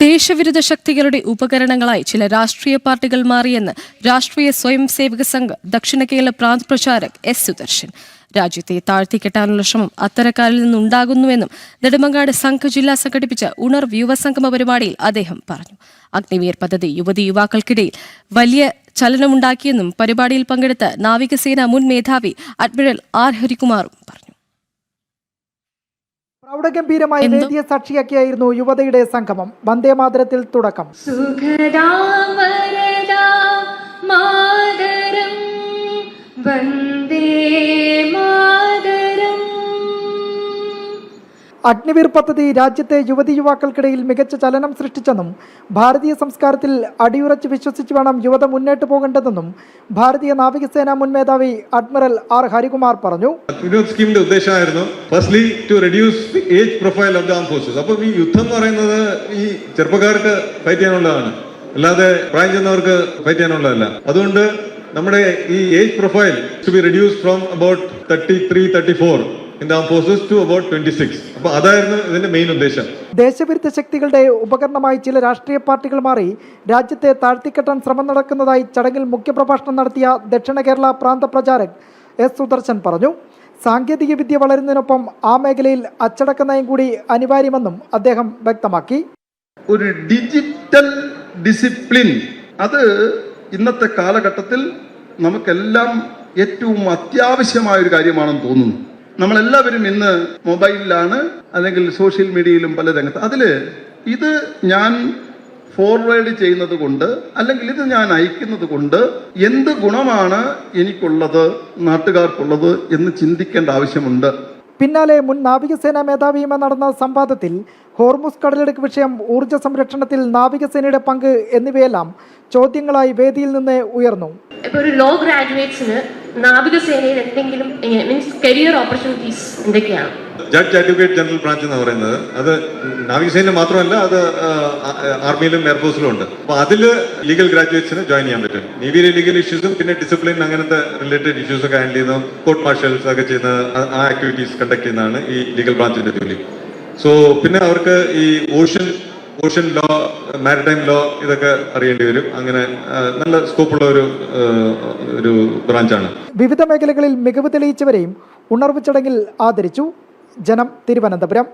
ദേശവിരുദ്ധ ശക്തികളുടെ ഉപകരണങ്ങളായി ചില രാഷ്ട്രീയ പാർട്ടികൾ മാറിയെന്ന് രാഷ്ട്രീയ സ്വയം സേവക സംഘ് ദക്ഷിണ കേരള പ്രാന്ത് പ്രചാരക് എസ് സുദർശൻ. രാജ്യത്തെ താഴ്ത്തിക്കെട്ടാനുള്ള ശ്രമം അത്തരക്കാരിൽ നിന്നുണ്ടാകുന്നുവെന്നും നെടുമങ്ങാട് സംഘ് ജില്ലാ സംഘടിപ്പിച്ച ഉണർവ് യുവസംഗമ പരിപാടിയിൽ അദ്ദേഹം പറഞ്ഞു. അഗ്നിവീർ പദ്ധതി യുവതിയുവാക്കൾക്കിടയിൽ വലിയ ചലനമുണ്ടാക്കിയെന്നും പരിപാടിയിൽ പങ്കെടുത്ത നാവികസേന മുൻ മേധാവി അഡ്മിറൽ ആർ ഹരികുമാറും പറഞ്ഞു. പ്രൗഢഗംഭീരമായി വേദിയെ സാക്ഷിയാക്കിയായിരുന്നു യുവതയുടെ സംഗമം. വന്ദേമാതരത്തിൽ തുടക്കം. അഗ്നിവീർ പദ്ധതി രാജ്യത്തെ യുവതി യുവാക്കൾക്കിടയിൽ മികച്ച ചലനം സൃഷ്ടിച്ചെന്നും ഭാരതീയ സംസ്കാരത്തിൽ അടിയുറച്ച് വിശ്വസിച്ച് വേണം യുവത മുന്നോട്ട് പോകേണ്ടതെന്നും ഭാരതീയ നാവികസേന മുൻ മേധാവി അഡ്മിറൽ ആർ ഹരികുമാർ പറഞ്ഞു. സ്കീമിന്റെ ഉദ്ദേശമായിരുന്നു firstly to reduce the age profile of the armed forces. അപ്പോൾ ഈ യുദ്ധം എന്ന് പറയുന്നത് ഈ ചെറുപ്പക്കാർക്ക് ഫൈറ്റ് ചെയ്യാനുള്ളതാണ്, അല്ലാതെ പ്രായം ചെന്നവർക്ക് ഫൈറ്റ് ചെയ്യാനുള്ളതല്ല. അതുകൊണ്ട് നമ്മുടെ ഈ age profile to be reduce from about 33-34 in the armed forces to about 26. അപ്പോൾ അതായിരുന്നു ഇതിന്റെ മെയിൻ ഉദ്ദേശം. ദേശവിരുദ്ധ ശക്തികളുടെ ഉപകരണമായി ചില രാഷ്ട്രീയ പാർട്ടികൾ മാറി രാജ്യത്തെ താഴ്ത്തിക്കെട്ടാൻ ശ്രമം നടക്കുന്നതായി ചടങ്ങിൽ മുഖ്യപ്രഭാഷണം നടത്തിയ ദക്ഷിണ കേരള പ്രാന്ത പ്രചാരക് എസ് സുദർശൻ പറഞ്ഞു. സാങ്കേതിക വിദ്യ വളരുന്നതിനൊപ്പം ആ മേഖലയിൽ അച്ചടക്ക നയം കൂടി അനിവാര്യമെന്നും അദ്ദേഹം വ്യക്തമാക്കി. ഒരു ഡിജിറ്റൽ ഡിസിപ്ലിൻ അത് ഇന്നത്തെ കാലഘട്ടത്തിൽ നമുക്കെല്ലാം ഏറ്റവും അത്യാവശ്യമായ ഒരു കാര്യമാണെന്ന് തോന്നുന്നു. നമ്മളെല്ലാവരും ഇന്ന് മൊബൈലിലാണ്, അല്ലെങ്കിൽ സോഷ്യൽ മീഡിയയിലും പല രംഗത്ത്. ഇത് ഞാൻ ഫോർവേഡ് ചെയ്യുന്നത് കൊണ്ട്, അല്ലെങ്കിൽ ഇത് ഞാൻ അയക്കുന്നത് കൊണ്ട് എന്ത് ഗുണമാണ് എനിക്കുള്ളത്, നാട്ടുകാർക്കുള്ളത് എന്ന് ചിന്തിക്കേണ്ട ആവശ്യമുണ്ട്. പിന്നാലെ മുൻ നാവികസേനാ മേധാവിയുമായി നടന്ന സംവാദത്തിൽ ഹോർമുസ് കടലിടുക്ക് വിഷയം, ഊർജ്ജ സംരക്ഷണത്തിൽ നാവികസേനയുടെ പങ്ക് എന്നിവയെല്ലാം ചോദ്യങ്ങളായി വേദിയിൽ നിന്ന് ഉയർന്നു. ഇപ്പോൾ ഒരു ലോ ഗ്രാജുവേറ്റ്സിന് നാവികസേനയിൽ എന്തെങ്കിലും മീൻസ് കരിയർ ഓപ്പർച്യൂണിറ്റീസ് എന്തൊക്കെയാണ്? ജഡ്ജ് അഡ്വക്കേറ്റ് ജനറൽ ബ്രാഞ്ച് എന്ന് പറയുന്നത് അത് നാവികസേന മാത്രമല്ല, അത് ആർമിയിലും എയർഫോഴ്സിലും ഉണ്ട്. അപ്പൊ അതില് ലീഗൽ ഗ്രാജുവേറ്റ്സിന് ജോയിൻ ചെയ്യാൻ പറ്റും. നേവിയിലെ ലീഗൽ ഇഷ്യൂസും പിന്നെ ഡിസിപ്ലിൻ അങ്ങനത്തെ റിലേറ്റഡ് ഇഷ്യൂസ് ഒക്കെ ഹാൻഡിൽ ചെയ്യുന്ന, കോർട്ട് മാർഷൽസ് ഒക്കെ ചെയ്യുന്ന ആ ആക്ടിവിറ്റീസ് കണ്ടക്ട് ചെയ്യുന്നതാണ് ഈ ലീഗൽ ബ്രാഞ്ചിന്റെ ജോലി. സോ പിന്നെ അവർക്ക് ഈ ഓഷൻ ലോ, മാരിടൈം ലോ ഇതൊക്കെ അറിയേണ്ടി വരും. അങ്ങനെ നല്ല സ്കോപ്പുള്ള ഒരു ബ്രാഞ്ചാണ്. വിവിധ മേഖലകളിൽ മികവ് തെളിയിച്ചവരെയും ഉണർവ് ചടങ്ങിൽ ആദരിച്ചു. ജനം, തിരുവനന്തപുരം.